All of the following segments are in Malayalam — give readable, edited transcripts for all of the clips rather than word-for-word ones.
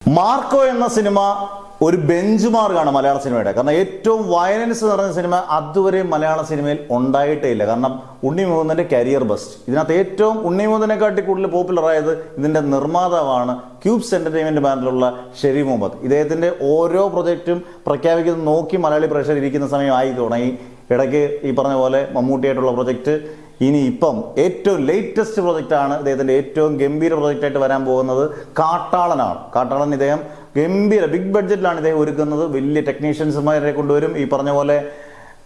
മാർക്കോ എന്ന സിനിമ ഒരു ബെഞ്ച് മാർക്കാണ് മലയാള സിനിമയുടെ. കാരണം ഏറ്റവും വയലൻസ് നിറഞ്ഞ സിനിമ അതുവരെ മലയാള സിനിമയിൽ ഉണ്ടായിട്ടേ ഇല്ല. കാരണം ഉണ്ണി മുകുന്ദന്റെ കരിയർ ബെസ്റ്റ്. ഇതിനകത്ത് ഏറ്റവും ഉണ്ണി മുകുന്ദനെക്കാട്ടി കൂടുതൽ പോപ്പുലർ ആയത് ഇതിന്റെ നിർമ്മാതാവാണ് ക്യൂബ്സ് എന്റർടൈൻമെന്റ് ബാനറിലുള്ള ഷെരീഫ് മുഹമ്മദ്. ഇദ്ദേഹത്തിന്റെ ഓരോ പ്രൊജക്റ്റും പ്രഖ്യാപിക്കുന്നത് നോക്കി മലയാളി പ്രേക്ഷകർ ഇരിക്കുന്ന സമയമായി തുടങ്ങി. ഇടയ്ക്ക് ഈ പറഞ്ഞ പോലെ മമ്മൂട്ടിയായിട്ടുള്ള പ്രൊജക്റ്റ്, ഇനി ഇപ്പം ഏറ്റവും ലേറ്റസ്റ്റ് പ്രൊജക്റ്റാണ് ഇദ്ദേഹത്തിൻ്റെ ഏറ്റവും ഗംഭീര പ്രൊജക്റ്റായിട്ട് വരാൻ പോകുന്നത് കാട്ടാളനാണ്. കാട്ടാളൻ ഇദ്ദേഹം ഗംഭീര ബിഗ് ബഡ്ജറ്റിലാണ് ഇദ്ദേഹം ഒരുക്കുന്നത്. വലിയ ടെക്നീഷ്യൻസുമാരെ കൊണ്ടുവരും. ഈ പറഞ്ഞ പോലെ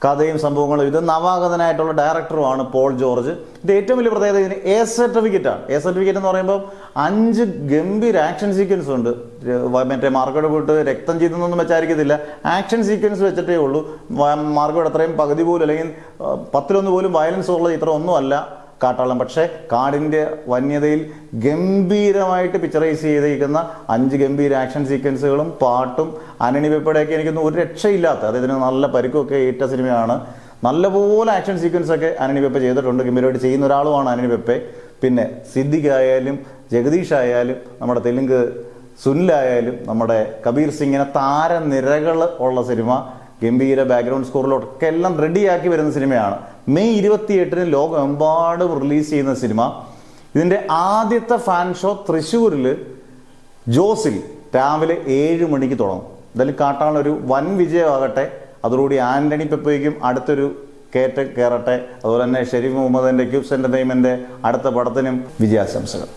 കഥയും സംഭവങ്ങളും. ഇത് നവാഗതനായിട്ടുള്ള ഡയറക്ടറുമാണ് പോൾ ജോർജ്. ഇത് ഏറ്റവും വലിയ പ്രത്യേകത ഇതിന് എ സർട്ടിഫിക്കറ്റാണ്. എ സർട്ടിഫിക്കറ്റ് എന്ന് പറയുമ്പോൾ 5 ഗംഭീര ആക്ഷൻ സീക്വൻസ് ഉണ്ട്. മറ്റേ മാർക്കോയുടെ പോയിട്ട് രക്തം ചെയ്തെന്നൊന്നും വെച്ചായിരിക്കത്തില്ല, ആക്ഷൻ സീക്വൻസ് വെച്ചിട്ടേ ഉള്ളൂ. മാർക്കോയുടെ അത്രയും പകുതി പോലും അല്ലെങ്കിൽ 10-1 പോലും വയലൻസ് ഉള്ളത് ഇത്ര ഒന്നുമല്ല കാട്ടാളൻ. പക്ഷേ കാടിൻ്റെ വന്യതയിൽ ഗംഭീരമായിട്ട് പിക്ചറൈസ് ചെയ്തിരിക്കുന്ന 5 ഗംഭീര ആക്ഷൻ സീക്വൻസുകളും പാട്ടും ആന്റണി പെപ്പയുടെയൊക്കെ എനിക്കൊന്നും ഒരു രക്ഷയില്ലാത്ത, അദ്ദേഹത്തിന് നല്ല പരിക്കൊക്കെ ഏറ്റ സിനിമയാണ്. നല്ലപോലെ ആക്ഷൻ സീക്വൻസ് ഒക്കെ ആന്റണി പെപ്പ ചെയ്തിട്ടുണ്ട്. ഗംഭീരമായിട്ട് ചെയ്യുന്ന ഒരാളുമാണ് ആന്റണി പെപ്പെ. പിന്നെ സിദ്ദിഖ് ആയാലും ജഗദീഷ് ആയാലും നമ്മുടെ തെലുങ്ക് സുനിലായാലും നമ്മുടെ കബീർ സിംഗിനെ താരനിരകൾ ഉള്ള സിനിമ. ഗംഭീര ബാക്ക്ഗ്രൗണ്ട് സ്കോറിലൊക്കെ എല്ലാം റെഡിയാക്കി വരുന്ന സിനിമയാണ്. മെയ് 28-ന് ലോകമെമ്പാടും റിലീസ് ചെയ്യുന്ന സിനിമ. ഇതിൻ്റെ ആദ്യത്തെ ഫാൻ ഷോ തൃശ്ശൂരിൽ ജോസിൽ രാവിലെ 7 മണിക്ക് തുടങ്ങും. എന്തായാലും കാട്ടാളൊരു വൻ വിജയമാകട്ടെ. അതോടുകൂടി ആന്റണി പെപ്പയ്ക്കും അടുത്തൊരു കയറ്റം കയറട്ടെ. അതുപോലെ തന്നെ ഷെരീഫ് മുഹമ്മദിൻ്റെ ക്യൂബ്സ് എൻ്റർടൈൻമെൻറ്റ് അടുത്ത പടത്തിനും വിജയാശംസകൾ.